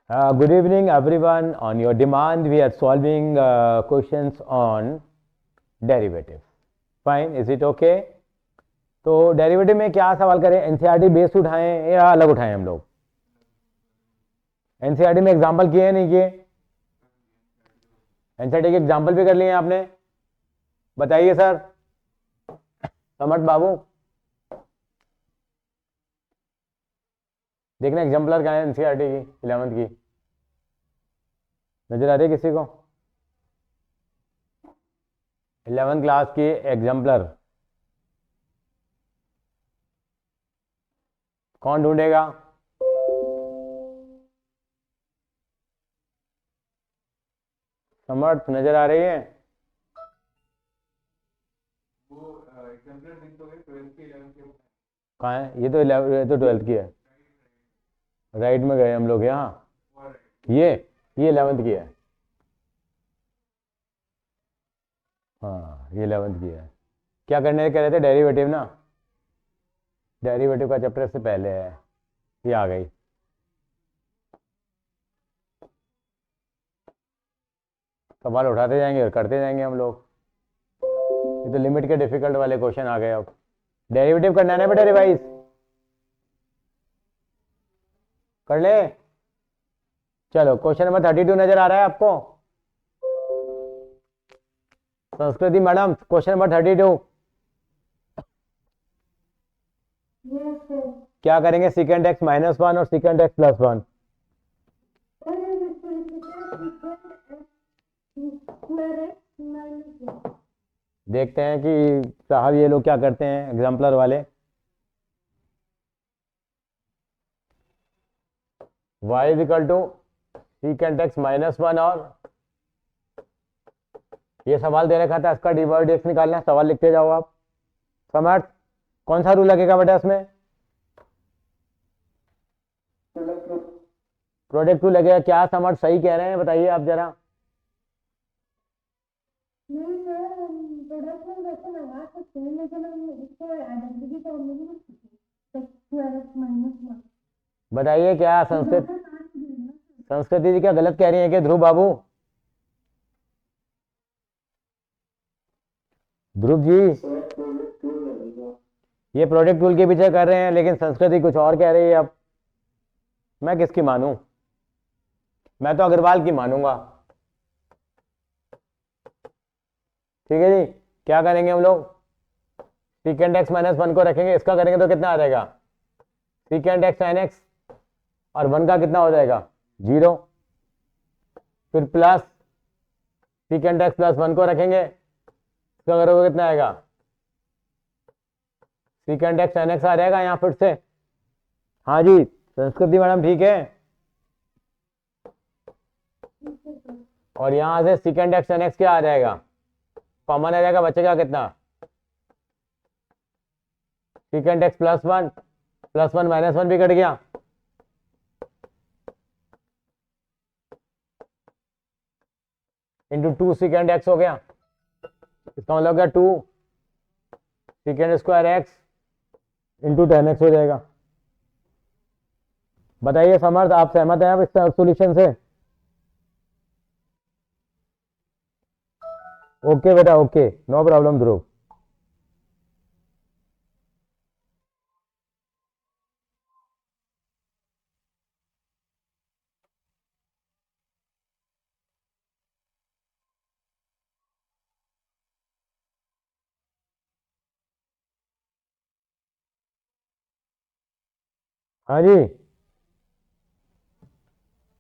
Good evening, everyone. On your demand, we are solving questions on derivative. Fine, is it okay? तो derivative में क्या सवाल करें? NCERT based उठाएं या अलग उठाएं हम लोग? एनसीईआरटी में एग्जाम्पल किए नहीं किए? एनसीईआरटी के एग्जाम्पल भी कर लिए आपने? बताइए सर, समर्थ बाबू। देखना एग्जाम्पलर कहाँ है एनसीईआरटी की 11th की? नजर आ रही है किसी को? 11th क्लास की एग्जाम्पलर कौन ढूंढेगा? समर्थ नजर आ रही है? कहाँ है? ये तो 12th की है। राइट में गए हम लोग यहाँ। ये 11th की है। हाँ, ये 11th की है। क्या करने कह रहे थे? डेरिवेटिव ना? डेरिवेटिव का चैप्टर से पहले है, ये आ गई। सवाल उठाते जाएंगे और करते जाएंगे हम लोग। ये तो लिमिट के डिफिकल्ट वाले क्वेश्चन आ गए। अब डेरिवेटिव करना है ना बेटा, रिवाइज कर ले। चलो, क्वेश्चन नंबर 32 नजर आ रहा है आपको? संस्कृति मैडम, क्वेश्चन नंबर 32 क्या करेंगे? सीकेंड एक्स -1 और सीकेंड एक्स +1। देखते हैं कि साहब ये लोग क्या करते हैं एग्जाम्पलर वाले। y = सीकेंड एक्स -1 और ये सवाल दे रखा था, इसका dy/dx निकालना है। सवाल लिखते जाओ आप। समर्थ, कौन सा रूल लगेगा बेटा इसमें? प्रोडक्ट रूल लगेगा। क्या समर्थ सही कह रहे हैं? बताइए आप जरा। बताइए क्या संस्कृति जी क्या गलत कह रही है? क्या ध्रुव बाबू? ध्रुव जी, ये प्रोडक्ट रूल के पीछे कर रहे हैं, लेकिन संस्कृति कुछ और कह रही है। अब मैं किसकी मानूं? मैं तो अग्रवाल की मानूंगा। ठीक है जी, क्या करेंगे हम लोग? सीकेंड एक्स -1 को रखेंगे, इसका करेंगे तो कितना आ जाएगा? सीकेंड एक्स sin x, और 1 का कितना हो जाएगा? 0। फिर प्लस सीकेंड एक्स +1 को रखेंगे, इसका करोगे कितना आएगा? सीकेंड एक्स sin x आ जाएगा यहाँ फिर से। हाँ जी संस्कृति मैडम, ठीक है। और यहां से सीकेंड एक्स sin x क्या आ जाएगा? कॉमन आ जाएगा, बचेगा कितना? सीकेंड एक्स +1 +1 -1 भी कट गया। इंटू 2 सीकेंड एक्स हो गया। इसका मतलब क्या? 2 sec² x इंटू 10x हो जाएगा। बताइए समर्थ, आप सहमत हैं आप इस सॉल्यूशन से? ओके बेटा, ओके, नो प्रॉब्लम ध्रुव। हाँ जी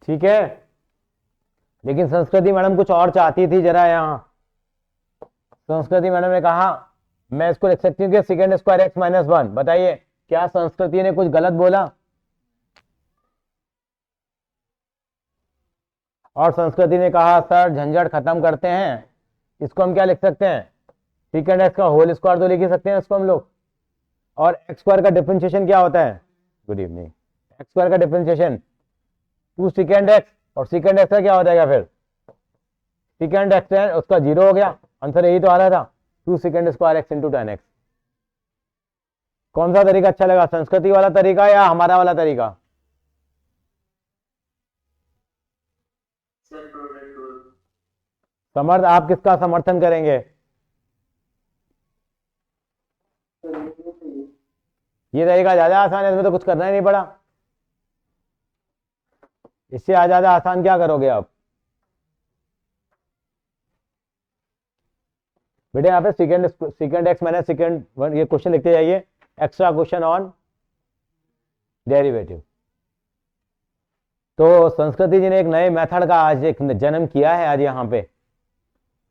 ठीक है, लेकिन संस्कृति मैडम कुछ और चाहती थी जरा। यहाँ संस्कृति मैडम ने कहा मैं इसको लिख सकती हूँ कि sec² x -1। बताइए क्या संस्कृति ने कुछ गलत बोला? और संस्कृति ने कहा सर झंझट खत्म करते हैं, इसको हम क्या लिख सकते हैं? सीकेंड एक्स का होल स्क्वायर तो लिख ही सकते हैं इसको हम लोग। और x² का डिफरेंशिएशन क्या होता है? Good evening. x² का डिफरेंशिएशन 2 सीकेंड एक्स, और सीकेंड एक्स का क्या हो जाएगा फिर? सीकेंड एक्स उसका 0 हो गया। आंसर यही तो आ रहा था, 2 sec² x इंटू 10x। कौन सा तरीका अच्छा लगा, संस्कृति वाला तरीका या हमारा वाला तरीका? समर्थ, आप किसका समर्थन करेंगे? ये रहेगा ज्यादा आसान है, इसमें तो कुछ करना ही नहीं पड़ा। इससे ज्यादा आसान क्या करोगे आप? बेटे यहाँ पे second x minus second one, ये क्वेश्चन लिखते जाइए। Extra question on derivative. तो संस्कृति जी ने एक नए मेथड का आज एक जन्म किया है आज यहाँ पे।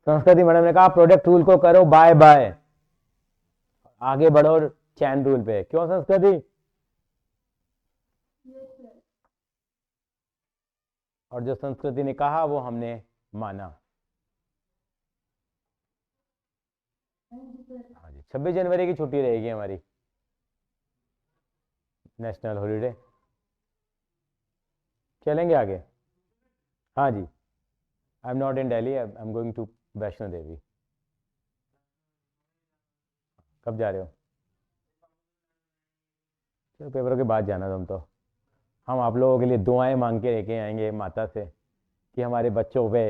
संस्कृति मैडम ने कहा प्रोडक्ट रूल को करो बाय बाय, आगे बढ़ो चैन रूल पे। क्यों संस्कृति? और जो संस्कृति ने कहा वो हमने माना। हाँ जी, 26 जनवरी की छुट्टी रहेगी हमारी, नेशनल हॉलीडे। चलेंगे आगे। हाँ जी, I am not in Delhi, I am going to Vaishno Devi. कब जा रहे हो? चलो पेपरों के बाद जाना तुम तो। हम आप लोगों के लिए दुआएं मांग के लेके आएंगे माता से कि हमारे बच्चों पे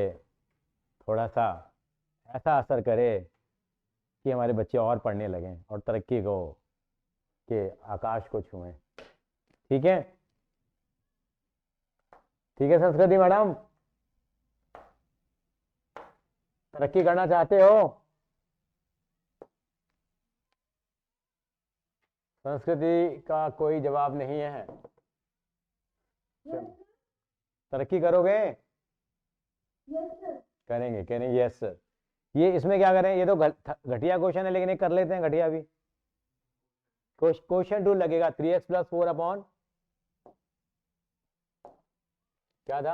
थोड़ा सा ऐसा असर करे कि हमारे बच्चे और पढ़ने लगें और तरक्की को के आकाश को छुएं। ठीक है? ठीक है संस्कृति मैडम, तरक्की करना चाहते हो? संस्कृति का कोई जवाब नहीं है। तरक्की करोगे? करेंगे करेंगे, यस सर। ये इसमें क्या करें, ये तो घटिया क्वेश्चन है लेकिन ये कर लेते हैं घटिया भी। क्वेश्चन टू लगेगा 3x+4 अपॉन क्या था,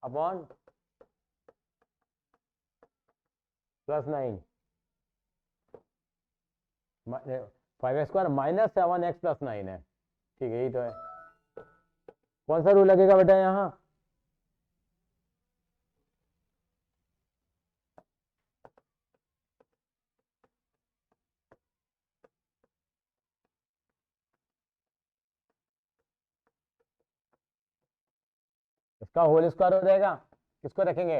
अपॉन +9, 5x² -7x+9 है। ठीक है, यही तो है। कौन सा रूल लगेगा बेटा यहाँ? इसका होल स्क्वायर हो जाएगा। किसको रखेंगे?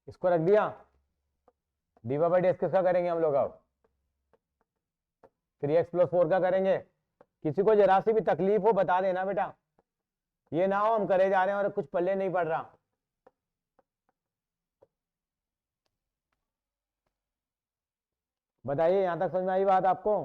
इसको रख दिया। dy/dx किसका करेंगे हम लोग अब? 3x+4 का करेंगे। किसी को जरा सी भी तकलीफ हो बता देना बेटा, ये ना हो हम करे जा रहे हैं और कुछ पल्ले नहीं पड़ रहा। बताइए, यहां तक समझ में आई बात आपको?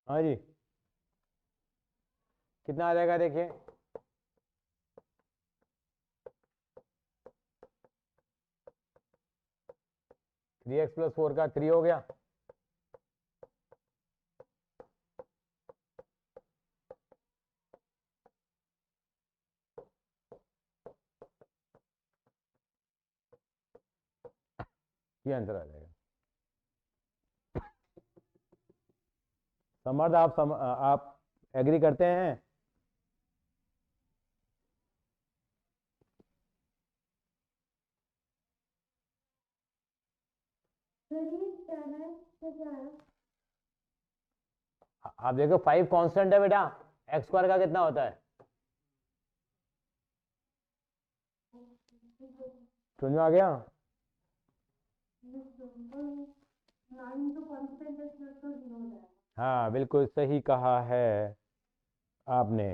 हाँ जी, कितना आ जाएगा देखिए। थ्री एक्स प्लस फोर का 3 हो गया। ये आंसर आ जाएगा। समर्थ, आप एग्री करते हैं? आप देखो 5 कांस्टेंट है बेटा, x² का कितना होता है? समझ में आ गया? हाँ बिल्कुल सही कहा है आपने।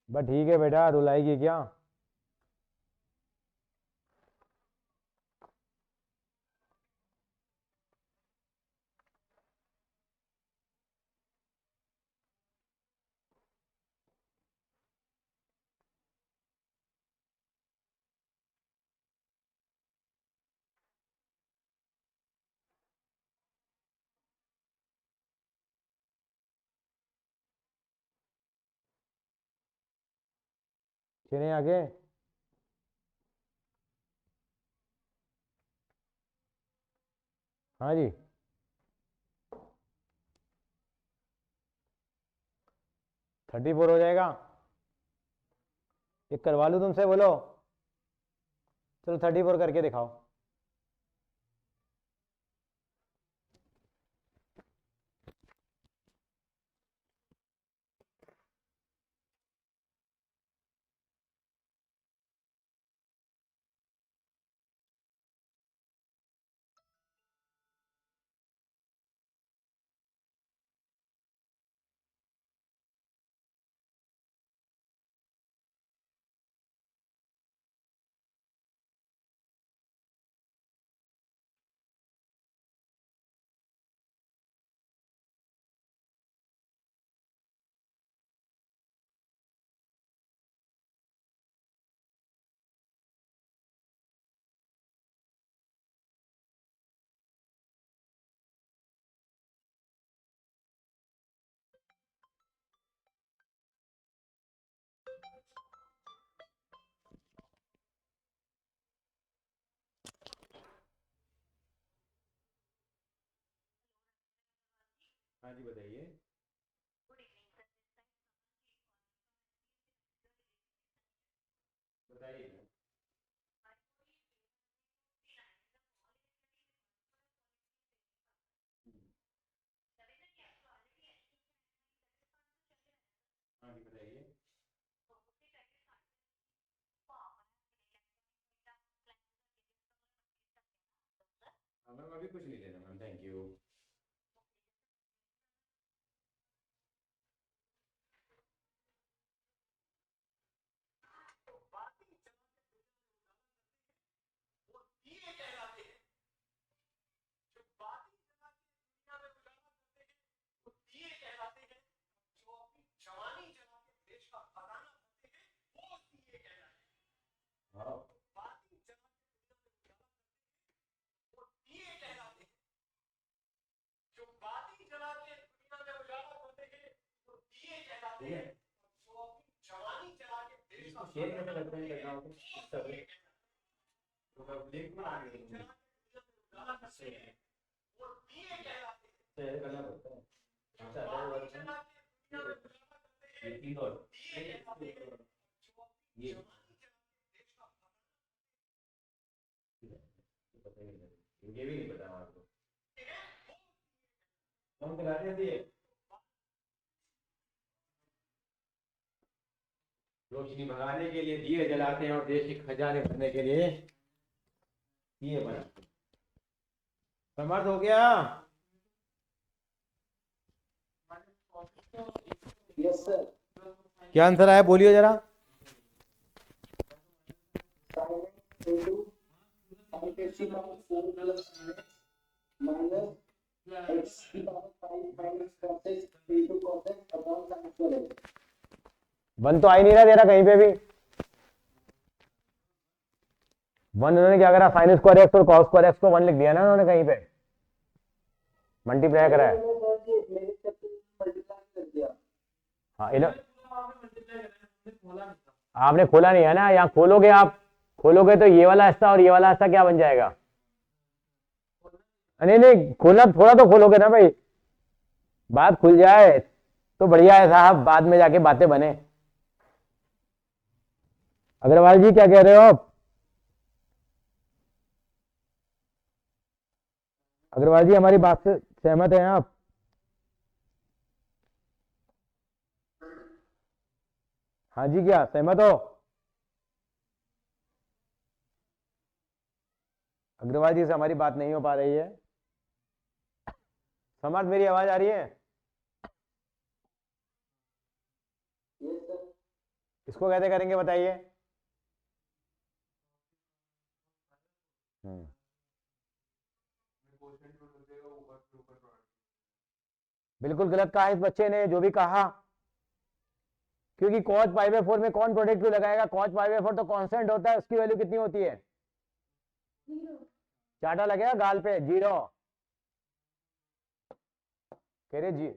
बस ठीक है बेटा, रुलाएगी क्या? चलिए आगे। हाँ जी, 34 हो जाएगा। ये करवा लूँ तुमसे, बोलो। चलो 34 करके दिखाओ। हाँ जी, बताइए। बताइए। हाँ जी, बताइए। हाँ मैम, अभी कुछ नहीं लेना मैम, थैंक यू। हाँ, ठीक है। इसको शेयर कैसे करते हैं, करना होगा तो लिंक बना के शेयर करना पड़ता है। अच्छा, ये तीन और ये पता ही नहीं, ये भी नहीं पता आपको। कौन खिलाते थे? रोशनी भगाने के लिए दिए जलाते हैं और देश के खजाने भरने के लिए ये बना। समर्थ हो गया? Yes sir. क्या आंसर आया, बोलिए जरा। वन तो आ ही नहीं रहा तेरा कहीं पे भी। वन उन्होंने क्या करा, साइन स्क्वायर एक्स और कॉस स्क्वायर एक्स को वन लिख दिया ना उन्होंने कहीं पे, मल्टीप्लाई करा है। हाँ, आपने खोला नहीं है ना, यहाँ खोलोगे आप, खोलोगे तो ये वाला हिस्सा और ये वाला हिस्सा क्या बन जाएगा। नहीं नहीं, खोलना थोड़ा तो खोलोगे ना भाई, बात खुल जाए तो बढ़िया है साहब, बाद में जाके बातें बने। अग्रवाल जी क्या कह रहे हो आप? अग्रवाल जी हमारी बात से सहमत हैं आप? हाँ जी, क्या सहमत हो? अग्रवाल जी से हमारी बात नहीं हो पा रही है। समर्थ, मेरी आवाज आ रही है? इसको कैसे करेंगे बताइए। बिल्कुल गलत कहा इस बच्चे ने जो भी कहा, क्योंकि कॉस पाई बाय 4 में कौन प्रोडक्ट क्यों लगाएगा, कॉस पाई बाय 4 तो कांस्टेंट होता है, उसकी वैल्यू कितनी होती है, चाटा लगेगा गाल पे, जीरो। कह रहे जी,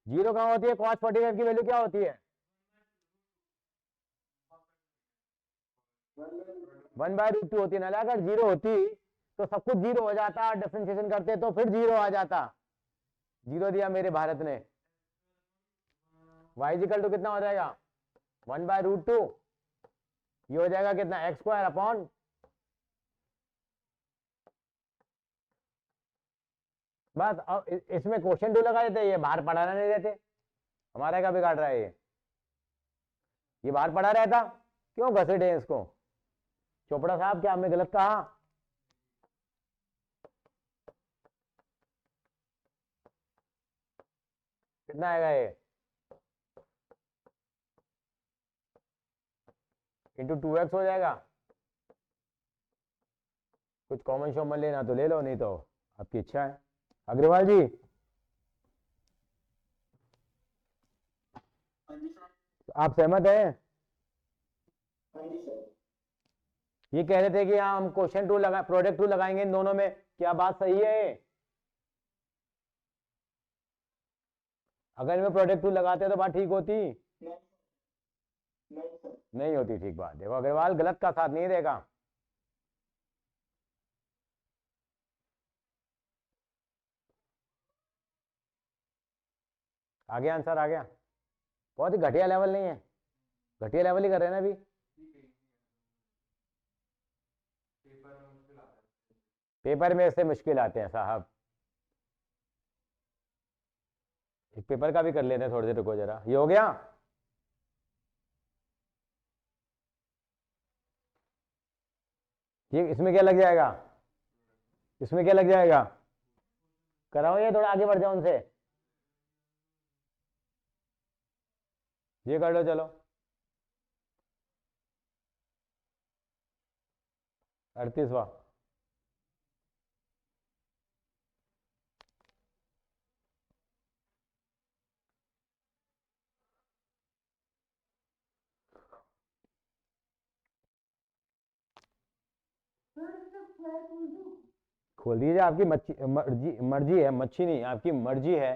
जीरो कहाँ होती है, कॉस 45 की वैल्यू क्या होती है। 1/√2 होती ना, अगर 0 होती तो सब कुछ 0 हो जाता, डिफरेंशिएशन करते तो फिर 0 आ जाता। 0 दिया मेरे भारत ने। y इक्वल टू कितना हो जाएगा 1/√2, ये हो जाएगा कितना x² अपॉन बस। अब इसमें क्वेश्चन 2 लगा देते, ये बाहर पढ़ाना नहीं देते, हमारा क्या बिगाड़ रहा है ये बाहर पढ़ा रहता, क्यों घसीटे हैं इसको। चोपड़ा साहब क्या हमने गलत कहा? कितना आएगा ये इंटू 2x हो जाएगा। कुछ कॉमन शॉमन लेना तो ले लो, नहीं तो आपकी इच्छा है। अग्रवाल जी आप सहमत हैं? ये कह रहे थे कि हम क्वेश्चन 2 लगा, प्रोडक्ट 2 लगाएंगे इन दोनों में, क्या बात सही है? अगर इनमें प्रोडक्ट 2 लगाते तो बात ठीक होती? नहीं होती ठीक बात। देखो अग्रवाल गलत का साथ नहीं देगा। आ गया आंसर, आ गया। बहुत ही घटिया लेवल नहीं है, घटिया लेवल ही कर रहे हैं ना अभी। पेपर में इससे मुश्किल आते हैं साहब। एक पेपर का भी कर लेते हैं, थोड़ी देर रुको जरा। ये हो गया? ये इसमें क्या लग जाएगा? इसमें क्या लग जाएगा? कराओ, ये थोड़ा आगे बढ़ जाओ उनसे। ये कर लो चलो। 38वां। खोल दीजिए, आपकी मर्जी, मर्जी है, मच्छी नहीं, आपकी मर्जी है।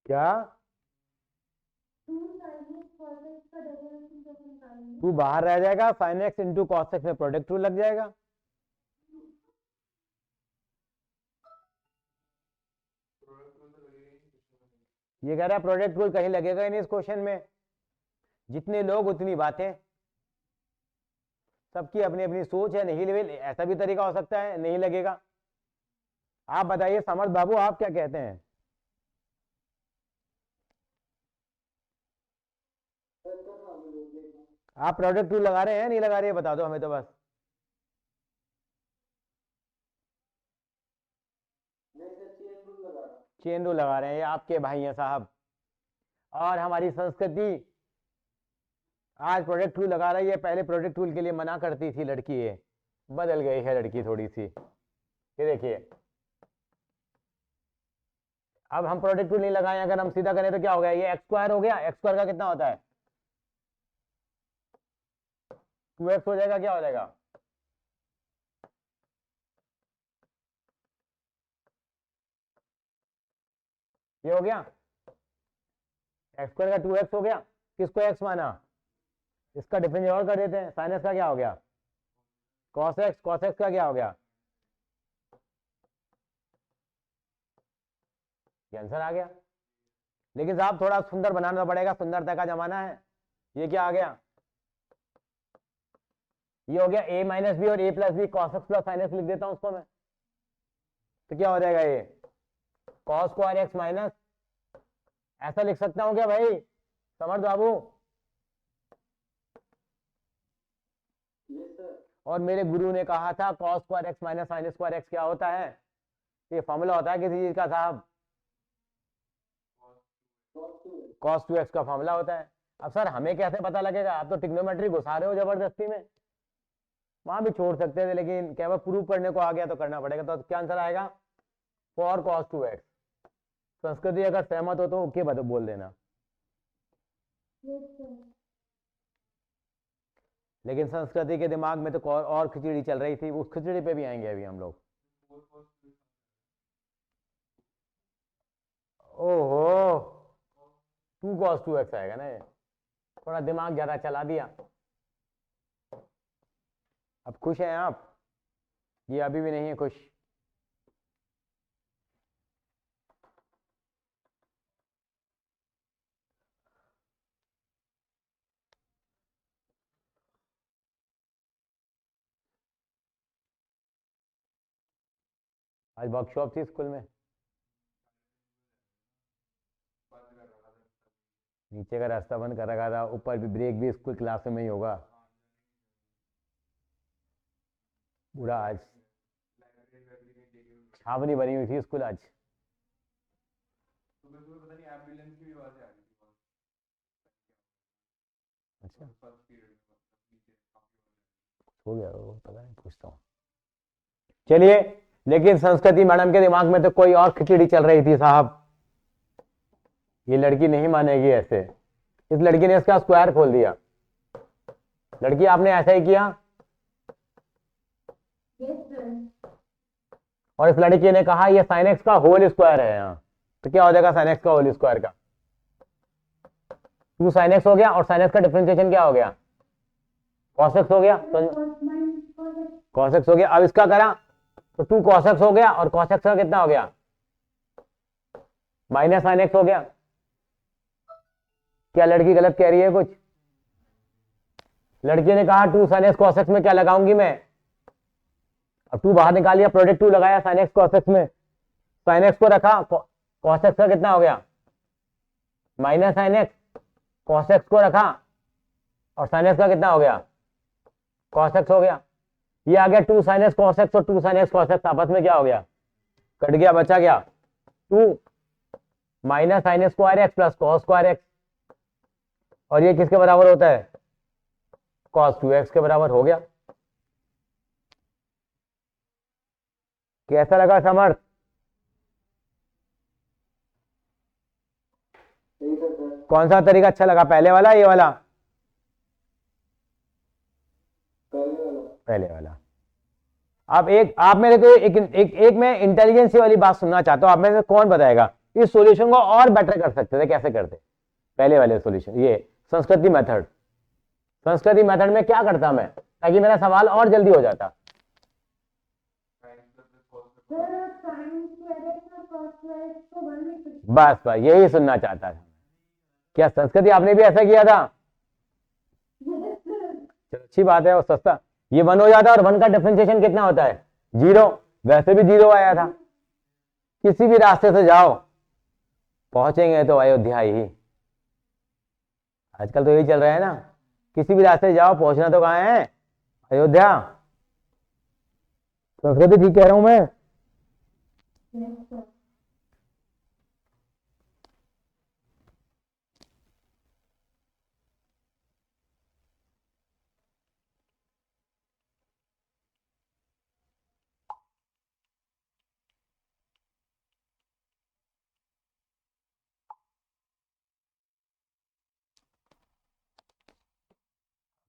क्या? तू बाहर रह जाएगा, sin x into cos x में प्रोडक्ट 2 लग जाएगा। ये कह रहा है प्रोडक्ट रूल कहीं लगेगा ही नहीं इस क्वेश्चन में। जितने लोग उतनी बातें, सबकी अपनी अपनी सोच है। नहीं लेवल, ऐसा भी तरीका हो सकता है नहीं लगेगा। आप बताइए समर्थ बाबू, आप क्या कहते हैं? आप प्रोडक्ट रूल लगा रहे हैं नहीं लगा रहे हैं, बता दो हमें तो बस। चेन रूल लगा रहे हैं, ये आपके भाई हैं साहब। और हमारी संस्कृति आज प्रोडक्ट रूल लगा रही है, पहले प्रोडक्ट रूल के लिए मना करती थी लड़की, ये बदल गई है लड़की थोड़ी सी। ये देखिए, अब हम प्रोडक्ट रूल नहीं लगाए, अगर हम सीधा करें तो क्या हो गया? ये x² हो गया। x² का कितना होता है? 2x हो जाएगा। क्या हो जाएगा? ये हो गया x² का 2x हो गया। किसको x माना? इसका डिफरेंस और कर देते हैं। साइन एक्स का क्या हो गया? cos x। cos x का क्या हो गया? ये आंसर आ गया। लेकिन साहब थोड़ा सुंदर बनाना पड़ेगा, सुंदरता का जमाना है। ये क्या आ गया? ये हो गया a माइनस बी और a plus b, cos x plus sine x लिख देता हूं उसको मैं। तो क्या हो जाएगा ये? cos स्क्वायर x माइनस ऐसा लिख सकता हूं क्या भाई समर्थ बाबू? और मेरे गुरु ने कहा था cos square x minus sine square x क्या होता है? ये फॉर्मूला होता है किसी चीज का साहब, cos 2x का फॉर्मूला होता है। अब सर हमें कैसे पता लगेगा? आप तो ट्रिग्नोमेट्री घुसा रहे हो जबरदस्ती में। वहां भी छोड़ सकते थे लेकिन क्या प्रूव करने को आ गया तो करना पड़ेगा। तो क्या आंसर आएगा? For cos 2x। संस्कृति अगर सहमत हो तो ओके बोल देना। लेकिन संस्कृति के दिमाग में तो और खिचड़ी चल रही थी, उस खिचड़ी पे भी आएंगे अभी हम लोग। ओहो 2 cos 2x आएगा ना, ये थोड़ा दिमाग ज्यादा चला दिया। अब खुश हैं आप? ये अभी भी नहीं है खुश? आज वर्कशॉप थी स्कूल में, नीचे का रास्ता बंद कर रखा था, ऊपर भी ब्रेक भी स्कूल क्लास में ही होगा। पूरा आज छावनी बनी हुई थी स्कूल आज। अच्छा हो गया वो, पता नहीं, पूछता हूँ। चलिए, लेकिन संस्कृति मैडम के दिमाग में तो कोई और खिचड़ी चल रही थी साहब। ये लड़की नहीं मानेगी ऐसे। इस लड़की ने इसका स्क्वायर खोल दिया। लड़की आपने ऐसा ही किया। और इस लड़की ने कहा ये साइन एक्स का होल स्क्वायर है यहाँ, तो क्या हो जाएगा साइन एक्स का होल स्क्वायर का? 2 साइन एक्स हो गया, और साइन एक्स का डिफरेंशिएशन क्या हो गया? cos x हो गया। तो cos x हो गया। अब इसका करा तो 2 cos x हो गया, और cos x का कितना हो गया? माइनस साइन एक्स हो गया। क्या लड़की गलत कह रही है कुछ? लड़की ने कहा 2 साइन एक्स cos x में क्या लगाऊंगी मैं? अब 2 बाहर निकाल लिया, प्रोडक्ट 2 लगाया साइन एक्स cos x में, साइन एक्स को रखा, cos x का कितना हो गया? Minus sine x. cos x को रखा और साइन एक्स का कितना हो गया? cos x हो गया। ये आ गया 2 साइन एक्स cos x, और 2 साइन एक्स cos x आपस में क्या हो गया? कट गया, बचा गया 2 minus sine square x plus cos square x. और ये किसके बराबर होता है? cos 2x के बराबर हो गया। कैसा लगा समर्थ? कौन सा तरीका अच्छा लगा, पहले वाला ये वाला? पहले वाला। आप मेरे को एक मैं इंटेलिजेंस वाली बात सुनना चाहता हूं। आप में से कौन बताएगा इस सॉल्यूशन को और बेटर कर सकते थे? कैसे करते पहले वाले सॉल्यूशन? ये संस्कृति मेथड, संस्कृति मेथड में क्या करता मैं ताकि मेरा सवाल और जल्दी हो जाता? बस बस यही सुनना चाहता था। क्या संस्कृति आपने भी ऐसा किया था? चलो अच्छी बात है, वो सस्ता। ये 1 हो जाता है, और 1 का डिफरेंशिएशन कितना होता है? 0। वैसे भी 0 आया था। किसी भी रास्ते से जाओ पहुंचेंगे तो अयोध्या ही। आजकल तो यही चल रहा है ना, किसी भी रास्ते से जाओ पहुंचना तो कहाँ है? अयोध्या। संस्कृति ठीक कह रहा हूं मैं?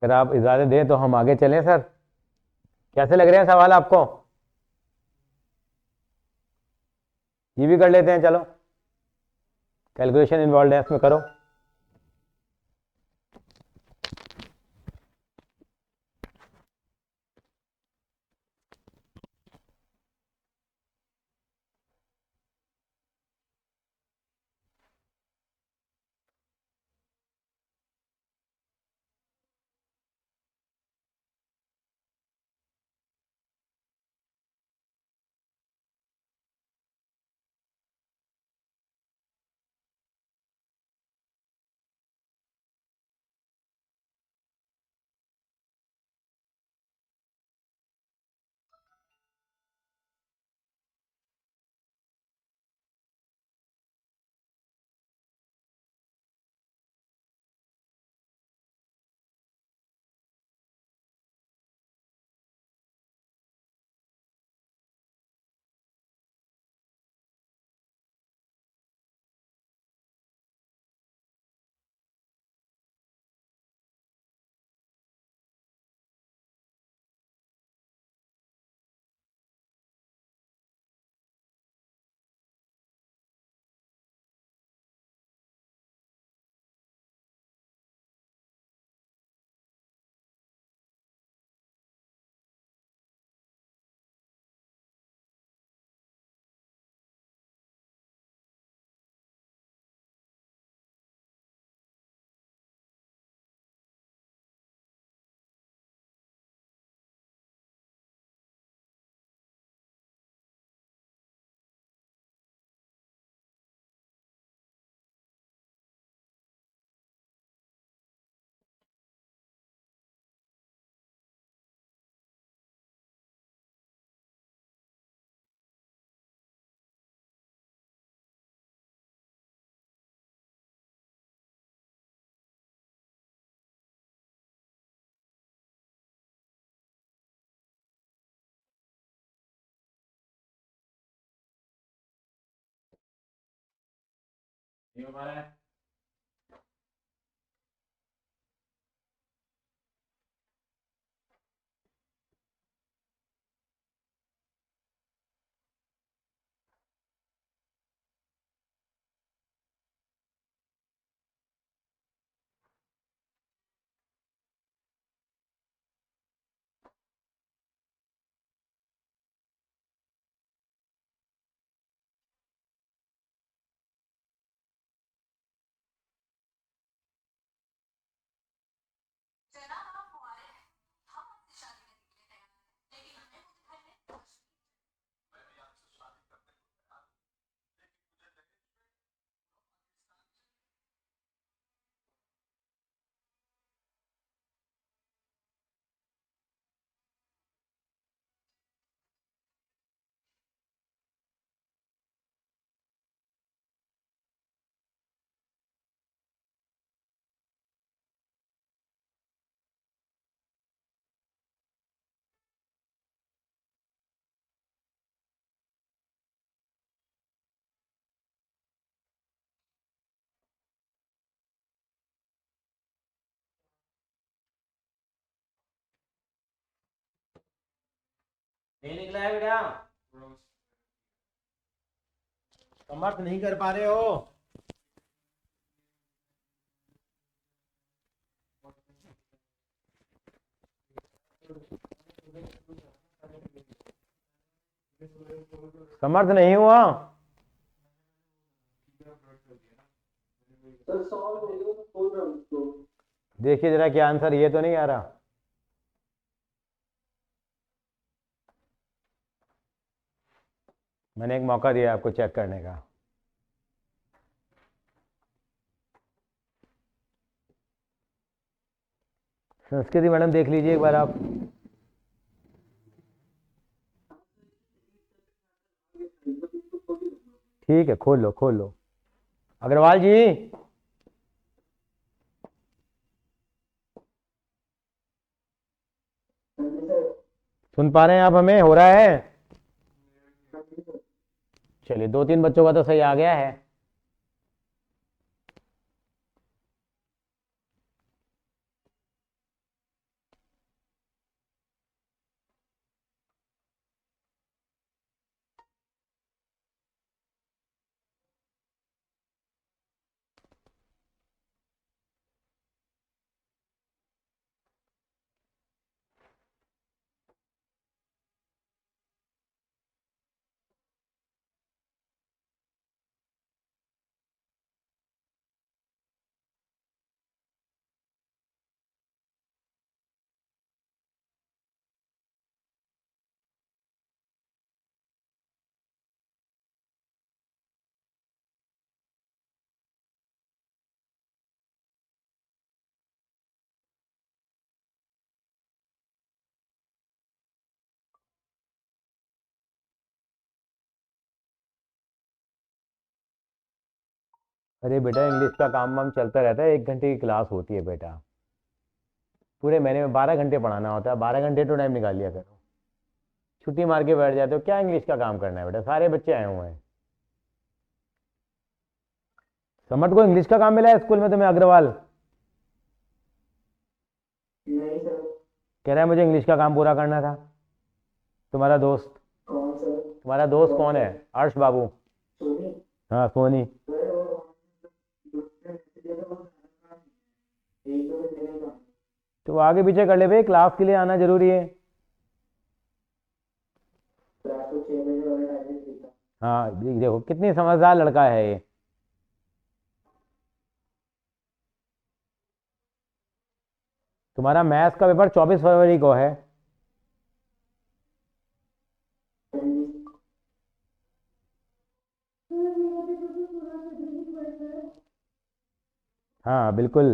अगर आप इजाजत दें तो हम आगे चलें सर। कैसे लग रहे हैं सवाल आपको? ये भी कर लेते हैं, चलो। कैलकुलेशन इन्वॉल्व है इसमें, करो। नहीं हो पा रहा है। नहीं निकला है बेटा, समर्थ नहीं कर पा रहे हो। समर्थ नहीं हुआ। देखिए जरा क्या आंसर, ये तो नहीं आ रहा। मैंने एक मौका दिया आपको चेक करने का। संस्कृति मैडम देख लीजिए एक बार आप। ठीक है, खोल लो खोल लो। अग्रवाल जी, सुन पा रहे हैं आप हमें? हो रहा है? चलिए, 2-3 बच्चों का तो सही आ गया है। अरे बेटा, इंग्लिश का काम वाम चलता रहता है, 1 घंटे की क्लास होती है बेटा। पूरे महीने में 12 घंटे पढ़ाना होता है, 12 घंटे तो टाइम निकाल लिया करो। छुट्टी मार के बैठ जाते हो, क्या इंग्लिश का काम करना है बेटा? सारे बच्चे आए हुए हैं। समर्थ को इंग्लिश का काम मिला है स्कूल में तुम्हें, अग्रवाल? नहीं सर। कह रहा है मुझे इंग्लिश का काम पूरा करना था। तुम्हारा दोस्त, कौन सर? तुम्हारा दोस्त कौन कौन है? सर? अर्श बाबू। सोनी? हाँ, सोनी। सर वो दूसरे मैसेज है तो वो एक तो देने का। तो आगे पीछे कर ले भाई, क्लास के लिए आना जरूरी है। रात को 6 बजे वाला टाइम देता। हाँ, देखो कितनी समझदार लड़का है ये। तुम्हारा मैथ्स का पेपर 24 फरवरी को है। हाँ बिल्कुल।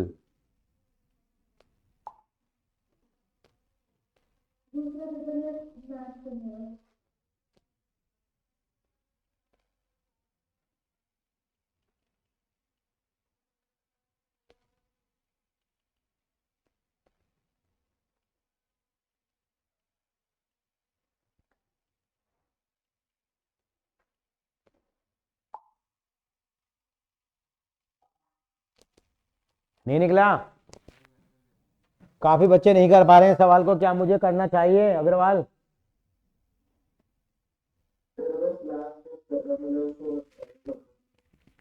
नहीं निकला? काफी बच्चे नहीं कर पा रहे हैं सवाल को, क्या मुझे करना चाहिए अग्रवाल?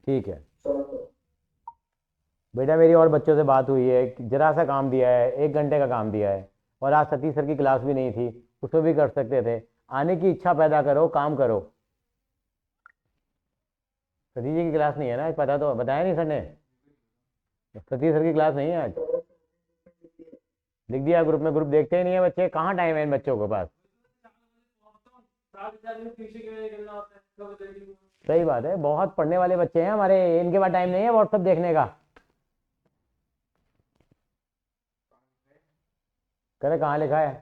ठीक है बेटा, मेरी और बच्चों से बात हुई है, जरा सा काम दिया है, 1 घंटे का काम दिया है, और आज सतीश सर की क्लास भी नहीं थी, उसमें भी कर सकते थे। आने की इच्छा पैदा करो, काम करो। सतीश जी की क्लास नहीं है ना आज, पता तो बताया नहीं सर ने? सतीश सर की क्लास नहीं है आज। लिख दिया ग्रुप में, ग्रुप देखते ही नहीं है बच्चे, कहाँ टाइम है इन बच्चों के पास। सही बात है, बहुत पढ़ने वाले बच्चे हैं हमारे, इनके पास टाइम नहीं है व्हाट्सएप देखने का। करे कहाँ लिखा है?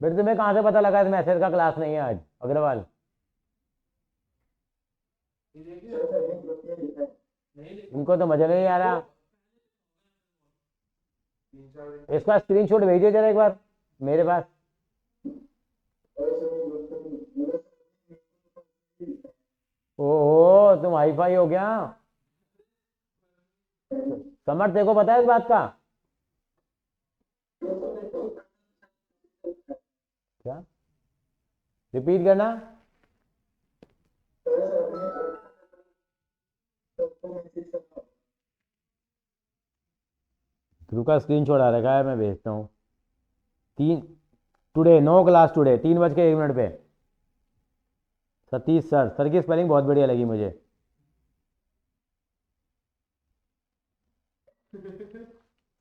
फिर तुम्हें कहाँ से पता लगा इस मैसेज का क्लास नहीं है आज अग्रवाल? इनको तो मजा नहीं आ रहा। इसका स्क्रीनशॉट भेजिए जरा एक बार मेरे पास। ओहो, तुम हाईफाई हो गया। समर्थ देखो, पता है इस बात का? क्या रिपीट करना? ध्रुव का स्क्रीनशॉट आ रखा है, मैं भेजता हूँ। 3 टुडे, नो क्लास टुडे, 3:01 पे। सतीश सर, सर की स्पेलिंग बहुत बढ़िया लगी मुझे।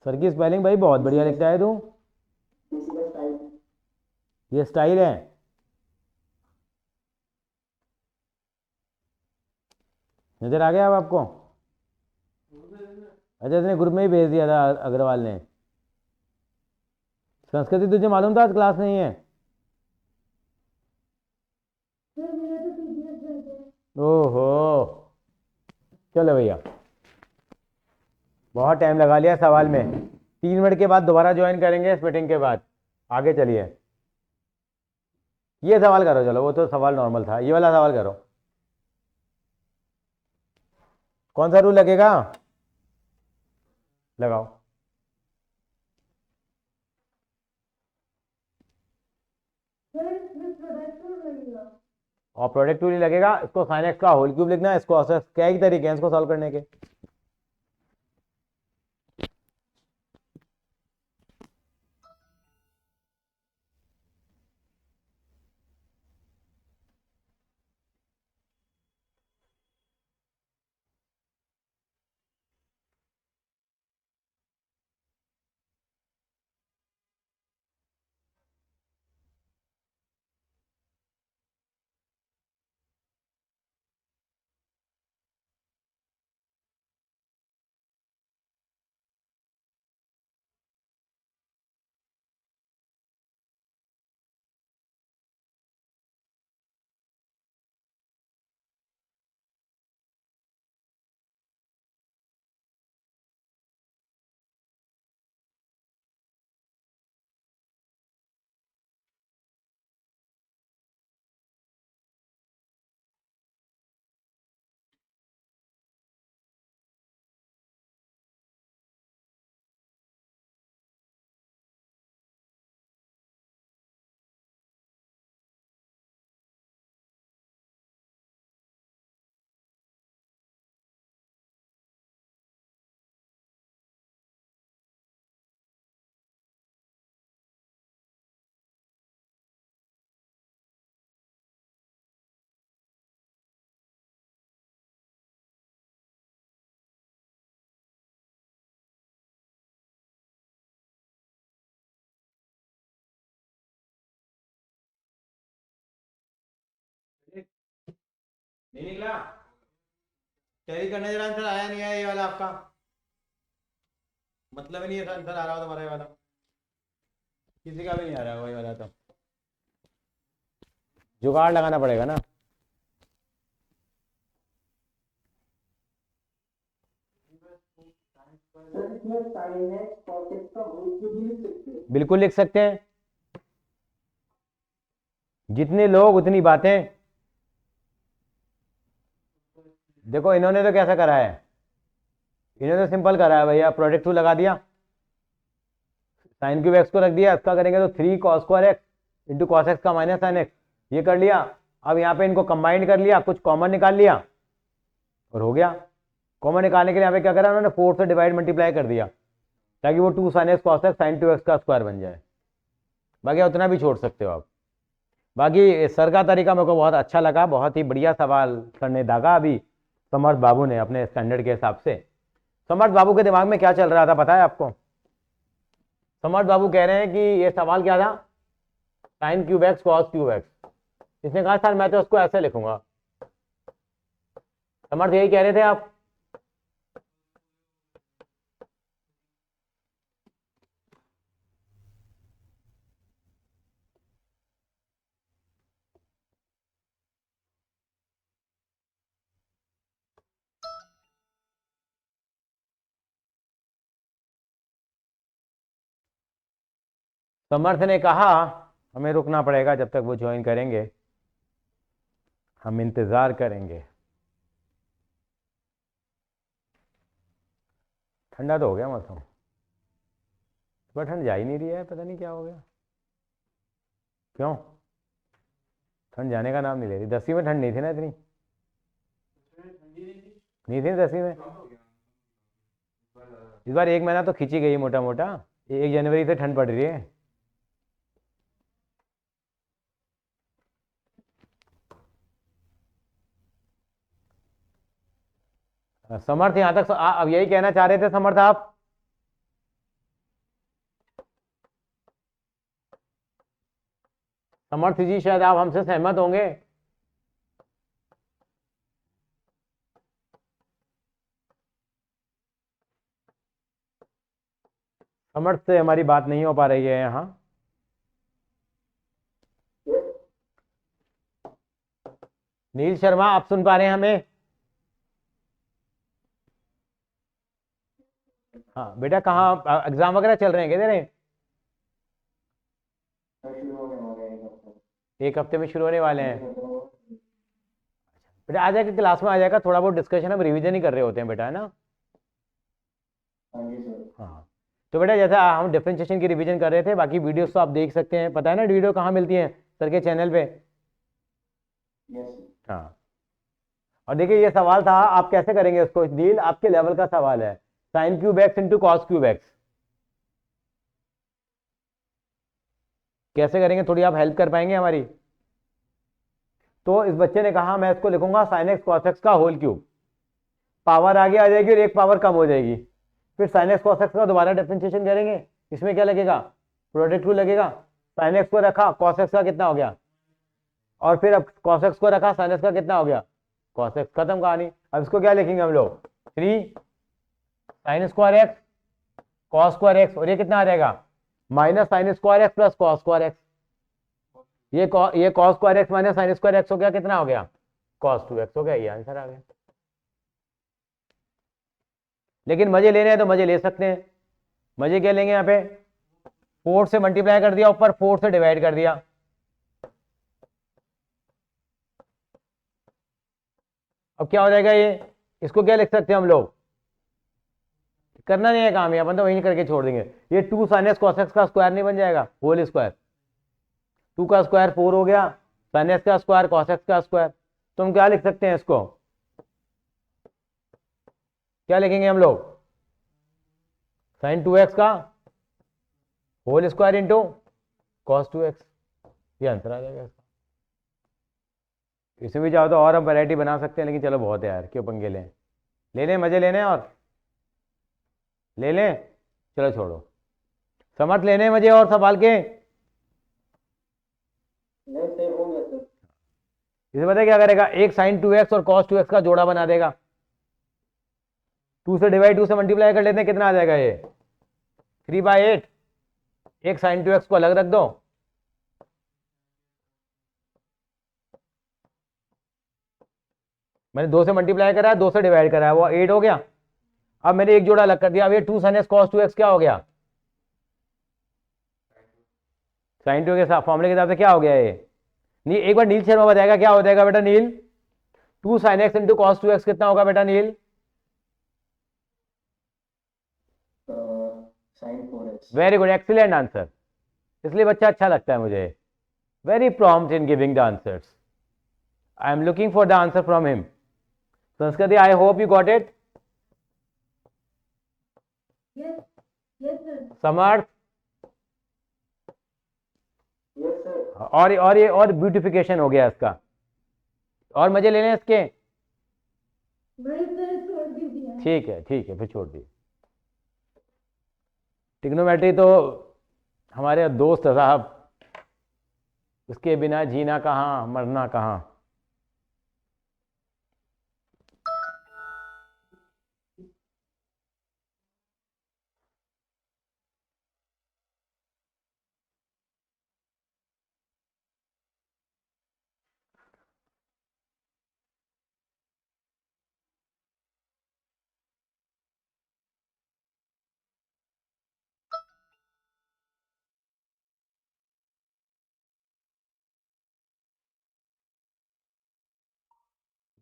सर की स्पेलिंग भाई बहुत बढ़िया लिखता है तू। ये स्टाइल है। नजर आ गया अब आपको? अच्छा, इसने ग्रुप में ही भेज दिया था अग्रवाल ने। संस्कृति तुझे मालूम था आज क्लास नहीं है? ओहो, चलो भैया, बहुत टाइम लगा लिया सवाल में। 3 मिनट के बाद दोबारा ज्वाइन करेंगे इस मीटिंग के बाद। आगे चलिए, ये सवाल करो, चलो वो तो सवाल नॉर्मल था, ये वाला सवाल करो। कौन सा रूल लगेगा? लगाओ। और प्रोडक्ट रूल ही लगेगा। इसको sin x का होल क्यूब लिखना है, इसको क्या ही तरीके हैं इसको सॉल्व करने के। नहीं निकला? कैरी करने जरा, आंसर आया नहीं है ये वाला आपका? मतलब ही नहीं है आंसर आ रहा हो तुम्हारा ये वाला? किसी का भी नहीं आ रहा वही वाला, तो जुगाड़ लगाना पड़ेगा ना। बिल्कुल लिख सकते हैं, जितने लोग उतनी बातें। देखो इन्होंने तो कैसा करा है, इन्होंने तो सिंपल करा है भैया, प्रोडक्ट टू लगा दिया, साइन क्यूब एक्स को रख दिया, इसका करेंगे तो 3 cos square x into cos x का माइनस साइन एक्स, ये कर लिया। अब यहाँ पे इनको कंबाइंड कर लिया, कुछ कॉमन निकाल लिया और हो गया। कॉमन निकालने के लिए यहाँ पे क्या करा उन्होंने, 4 से डिवाइड मल्टीप्लाई कर दिया ताकि वो 2 sine x cos x sine 2x का स्क्वायर बन जाए। बाकी उतना भी छोड़ सकते हो आप। बाकी सर का तरीका मेरे को बहुत अच्छा लगा, बहुत ही बढ़िया सवाल सर ने दागा अभी समर्थ बाबू ने अपने स्टैंडर्ड के हिसाब से। समर्थ बाबू के दिमाग में क्या चल रहा था पता है आपको? समर्थ बाबू कह रहे हैं कि ये सवाल क्या था, sine cube x cos cube x. इसने कहा सर मैं तो उसको ऐसे लिखूंगा। समर्थ यही कह रहे थे आप? समर्थ ने कहा हमें रुकना पड़ेगा जब तक वो ज्वाइन करेंगे, हम इंतजार करेंगे। ठंडा तो हो गया मौसम, पर ठंड जा ही नहीं रही है, पता नहीं क्या हो गया। क्यों ठंड जाने का नाम नहीं ले रही? 10वीं में ठंड नहीं थी ना इतनी, नहीं थी 10वीं में। इस बार 1 महीना तो खींची गई मोटा मोटा, 1 जनवरी से ठंड पड़ रही है। समर्थ यहां तक अब यही कहना चाह रहे थे समर्थ आप? समर्थ जी शायद आप हमसे सहमत होंगे। समर्थ से हमारी बात नहीं हो पा रही है यहाँ। नील शर्मा आप सुन पा रहे हैं हमें? हाँ बेटा, कहाँ एग्जाम वगैरह चल रहे हैं क्या तेरे? एक हफ्ते में शुरू होने वाले हैं बेटा। आ जाएगा क्लास में, आ जाएगा, थोड़ा बहुत डिस्कशन हम रिवीजन ही कर रहे होते हैं बेटा, है ना? हाँ तो बेटा जैसे हम डिफरेंशिएशन की रिवीजन कर रहे थे, बाकी वीडियोस तो आप देख सकते हैं, पता है ना वीडियो कहाँ मिलती है? सर के चैनल पे। हाँ और देखिए ये सवाल था, आप कैसे करेंगे उसको डील, आपके लेवल का सवाल है, sine cube x into cos cube x कैसे करेंगे, थोड़ी आप हेल्प कर पाएंगे हमारी? तो इस बच्चे ने कहा मैं इसको लिखूंगा साइन एक्स कॉस एक्स का होल क्यूब, पावर आगे आ जाएगी और एक पावर कम हो जाएगी, फिर साइन एक्स कॉस एक्स का दोबारा डिफरेंशिएशन करेंगे। इसमें क्या लगेगा, प्रोडक्ट टू लगेगा। साइन एक्स को रखा, कॉस एक्स का कितना हो गया, और फिर अब कॉस एक्स को रखा, साइन एक्स का कितना हो गया, कॉस एक्स। खत्म कहानी। अब इसको क्या लिखेंगे हम लोग, 3 sine square x cos square x, और ये कितना आ जाएगा, minus sine square x plus cos square x. ये cos square x minus sine square x हो गया, कितना हो गया, कॉस 2x हो गया। ये आंसर आ गया। लेकिन मजे लेने हैं तो मजे ले सकते हैं। मजे क्या लेंगे, यहाँ पे 4 से मल्टीप्लाई कर दिया, ऊपर 4 से डिवाइड कर दिया। अब क्या हो जाएगा ये, इसको क्या लिख सकते हैं हम लोग, करना नहीं है काम, ये अपन तो वहीं करके छोड़ देंगे। ये 2 साइन एक्स कॉस एक्स का स्क्वायर नहीं बन जाएगा, होल स्क्वायर, 2 का स्क्वायर 4 हो गया, साइन एक्स का स्क्वायर कॉस एक्स का स्क्वायर। तो हम क्या लिख सकते हैं इसको, क्या लिखेंगे हम लोग, साइन 2x का whole square into cos 2x। ये आंसर आ जाएगा इसका। इसमें भी चाहो तो और हम वैरायटी बना सकते हैं, लेकिन चलो बहुत है यार, क्यों पंगे लें, ले लें मजे लेने और ले लें, चलो छोड़ो। समझ लेने मजे और सवाल के, इसे पता है क्या करेगा, एक साइन 2x और कॉस 2x का जोड़ा बना देगा। 2 से डिवाइड 2 से मल्टीप्लाई कर लेते हैं, कितना आ जाएगा ये 3/8। एक साइन 2x को अलग रख दो, मैंने 2 से मल्टीप्लाई करा है, 2 से डिवाइड करा है, वो 8 हो गया। अब मैंने एक जोड़ा अलग कर दिया, अब ये 2 साइन एक्स कॉस 2x क्या हो गया, साइन 2 के साथ फॉर्मूले के हिसाब से क्या हो गया ये नहीं, एक बार नील शर्मा बताएगा क्या हो जाएगा बेटा Neel? 2 sin x into cos 2x कितना होगा बेटा Neel? sin 4x। Very good, excellent answer. इसलिए बच्चा अच्छा लगता है मुझे, very prompt in giving the answers. I am looking for the answer from him. Sanskriti, I hope you got it. Yes, yes, sir. Samarth, yes sir. और ये और ब्यूटिफिकेशन हो गया इसका, और मजे ले लें इसके। वही सर छोड़ दीजिए। ठीक है, फिर छोड़ दिए। टिग्नोमेट्री तो हमारे दोस्त है साहब, उसके बिना जीना कहाँ मरना कहाँ।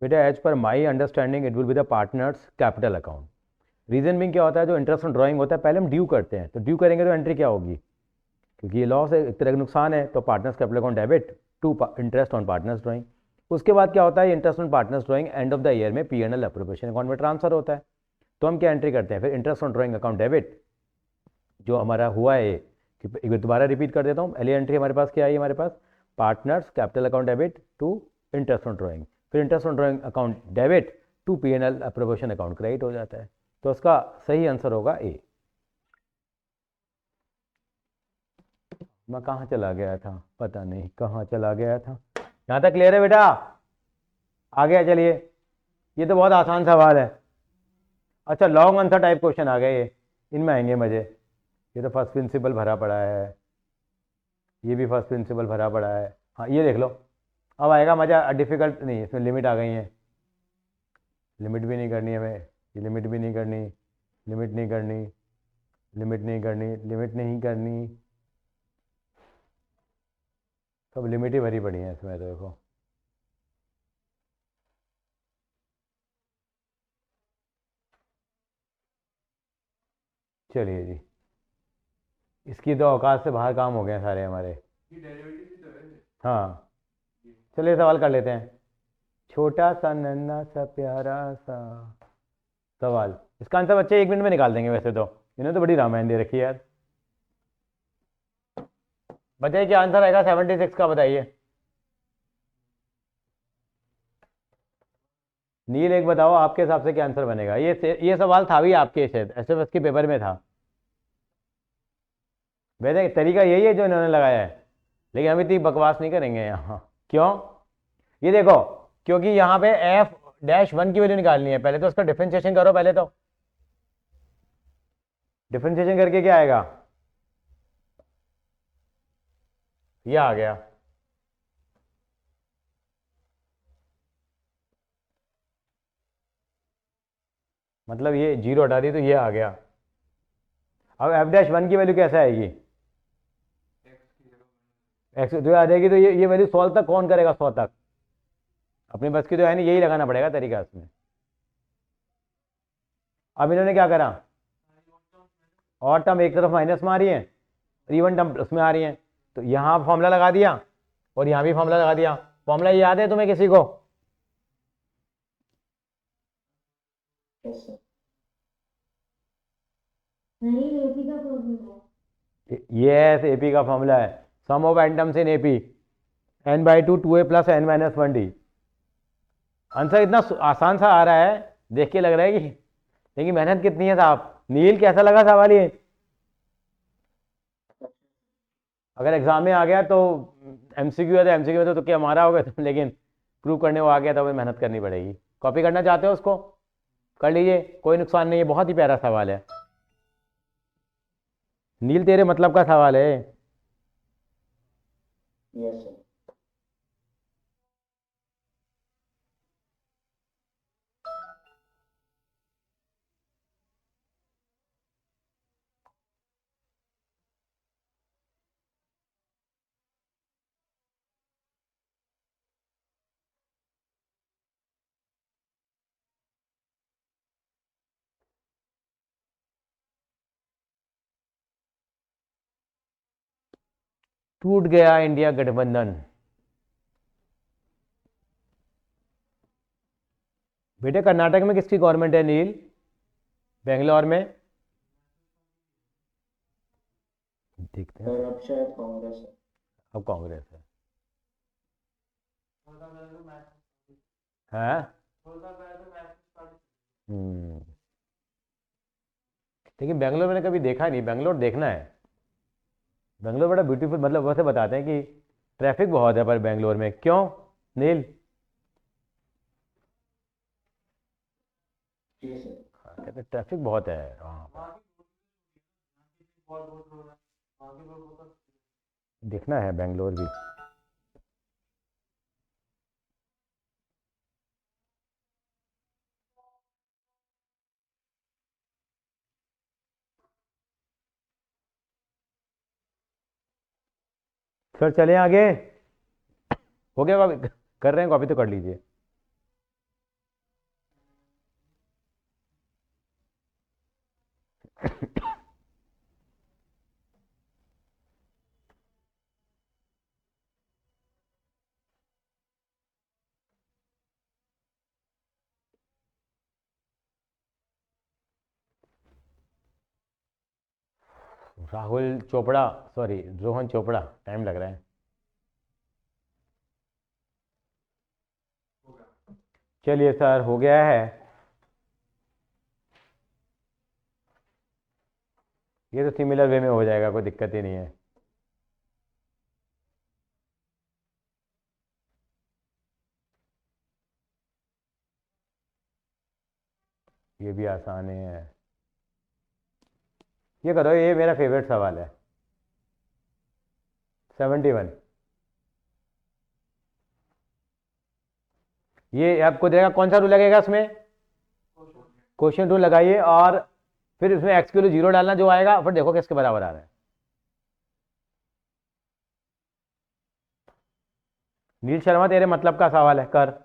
बेटा as per my understanding it will be the partners capital account. Reason being क्या होता है, जो इंटरेस्ट ऑन ड्राइंग होता है पहले हम ड्यू करते हैं, तो ड्यू करेंगे तो एंट्री क्या होगी, क्योंकि ये लॉस है, एक तरह का नुकसान है, तो partners capital account debit to interest on partners drawing. उसके बाद क्या होता है, interest on partners drawing end of the year में P&L अप्रोप्रिएशन अकाउंट में ट्रांसफर होता है। तो हम क्या एंट्री करते हैं फिर, interest on drawing account debit जो हमारा हुआ है, कि एक बार दोबारा रिपीट कर देता हूँ। पहली एंट्री हमारे पास क्या आई, हमारे पास partners capital account debit to interest on drawing, फिर interest on drawing account debit to P&L appropriation account credit हो जाता है। तो उसका सही आंसर होगा ए। मैं कहाँ चला गया था, पता नहीं कहाँ चला गया था। यहाँ तक क्लियर है बेटा? आ गया, चलिए। ये तो बहुत आसान सवाल है। अच्छा, लॉन्ग आंसर टाइप क्वेश्चन आ गए ये, इनमें आएंगे मजे। ये तो फर्स्ट प्रिंसिपल भरा पड़ा है, ये भी फर्स्ट प्रिंसिपल भरा पड़ा है। हाँ, ये देख लो, अब आएगा मजा। डिफिकल्ट नहीं, इसमें लिमिट आ गई है, लिमिट भी नहीं करनी हमें, ये लिमिट भी नहीं करनी, लिमिट नहीं करनी, लिमिट नहीं करनी, लिमिट नहीं करनी, सब लिमिट ही भरी पड़ी है इसमें तो देखो। चलिए जी, इसकी तो औकात से बाहर काम हो गए हैं सारे हमारे। हाँ, चलिए सवाल कर लेते हैं। छोटा सा नन्हा सा प्यारा सा सवाल, इसका आंसर बच्चे 1 मिनट में निकाल देंगे वैसे तो, इन्होंने तो बड़ी रामायण दे रखी है यार। बताइए क्या आंसर आएगा 76 का, बताइए। नील एक बताओ, आपके हिसाब से क्या आंसर बनेगा? ये सवाल था भी आपके शायद SFS के पेपर में था। वैसे तरीका यही है जो इन्होंने लगाया है, लेकिन हम इतनी बकवास नहीं करेंगे यहाँ। क्यों? ये देखो, क्योंकि यहाँ पे f-1 की वैल्यू निकालनी है, पहले तो उसका डिफरेंशिएशन करो। पहले तो डिफरेंशिएशन करके क्या आएगा, ये आ गया। मतलब ये 0 हटा दी तो ये आ गया। अब f-1 की वैल्यू कैसे आएगी, एक्स जो आ जाएगी, तो ये वैल्यू 100 तक कौन करेगा, 100 तक अपनी बस की तो है नहीं, यही लगाना पड़ेगा तरीका इसमें। अब इन्होंने क्या करा, और टर्म एक तरफ माइनस में आ रही है, इवन टर्म प्लस में आ रही है, तो यहाँ फॉर्मूला लगा दिया और यहाँ भी फॉर्मूला लगा दिया। फॉर्मूला याद है तुम्हें किसी को? Yes sir. नहीं, एपी का फॉर्मूला है। ये AP का फॉर्मूला है, sum of n terms in AP n/2 2a plus n - 1 d। Answer इतना आसान सा आ रहा है, देख के लग रहा है कि, लेकिन मेहनत कितनी है साहब। नील कैसा लगा सवाल ये? अगर एग्जाम में आ गया तो MCQ है, तो MCQ में तो क्या हमारा होगा तो, लेकिन प्रूव करने वो आ गया तो हमें मेहनत करनी पड़ेगी। कॉपी करना चाहते हो उसको कर लीजिए, कोई नुकसान नहीं है, बहुत ही प्यारा सवाल है। नील तेरे मतलब का सवाल है। Yes sir. टूट गया इंडिया गठबंधन। बेटे कर्नाटक में किसकी गवर्नमेंट है नील? बेंगलोर में देखते हैं। सर अब शायद कांग्रेस है। अब कांग्रेस है। लेकिन बेंगलोर मैंने कभी देखा नहीं, बेंगलोर देखना है। बेंगलोर बड़ा ब्यूटीफुल, मतलब वैसे बताते हैं कि ट्रैफिक बहुत है पर बेंगलोर में, क्यों नील? जी सर। कहते ट्रैफिक बहुत है वहाँ पर। देखना है बेंगलोर भी। सर चलें आगे? हो गया कॉपी? कर रहे हैं कॉपी तो कर लीजिए। राहुल चोपड़ा, सॉरी रोहन चोपड़ा, टाइम लग रहा है। चलिए सर हो गया है। ये तो सिमिलर वे में हो जाएगा, कोई दिक्कत ही नहीं है। ये भी आसान है। ये करो, ये मेरा फेवरेट सवाल है। 71। ये आपको देगा, कौन सा रूल लगेगा इसमें? क्वेश्चन रूल लगाइए और फिर इसमें एक्स के लिए जीरो डालना, जो आएगा फिर देखो किसके बराबर आ रहा है। नील शर्मा तेरे मतलब का सवाल है, कर।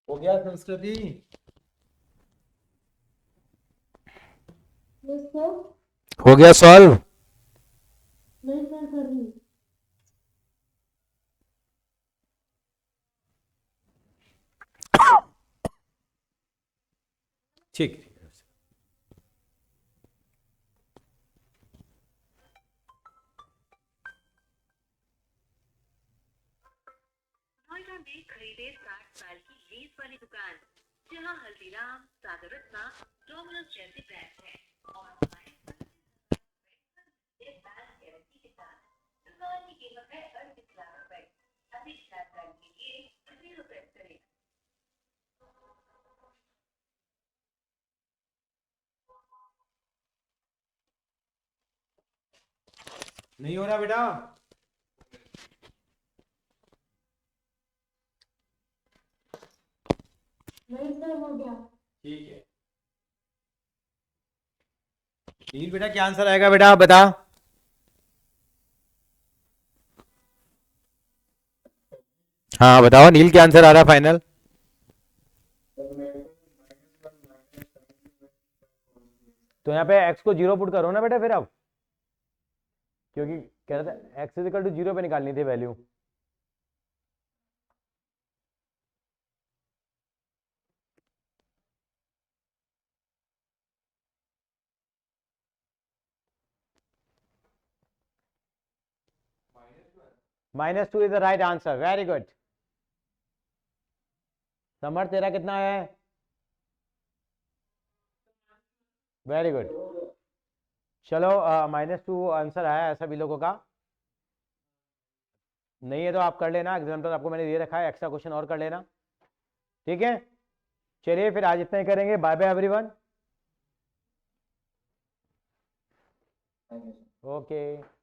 हो गया संस्कृति? Yes sir. हो गया सॉल्व? नहीं सर, कर रही हूँ। ठीक। नोएडा में खरीदे 60 साल की लीज वाली दुकान, जहां हल्दीराम, सागर रत्ना, डोमिनोज जैसे ब्रांड हैं और हमारे गारंटी के साथ दुकान की कीमत है 38 लाख रुपए। अधिक जानकारी के लिए 0 प्रेस करें। नहीं हो रहा बेटा? नहीं सर हो गया। ठीक है। नील बेटा क्या आंसर आएगा बेटा, आप बता। हाँ बताओ नील, क्या आंसर आ रहा है फाइनल? तो यहाँ पे x को 0 पुट करो ना बेटा फिर अब, क्योंकि कह रहा था x इज इक्वल टू 0 पे निकालनी थी value. -2 is the right answer, very good. Summer तेरा कितना है? Very good. चलो -2 आंसर आया है सभी लोगों का। नहीं है तो आप कर लेना, एग्जाम्पल आपको मैंने दे रखा है, एक्स्ट्रा क्वेश्चन और कर लेना, ठीक है। चलिए फिर आज इतना ही करेंगे, bye bye everyone. Thank you. Okay.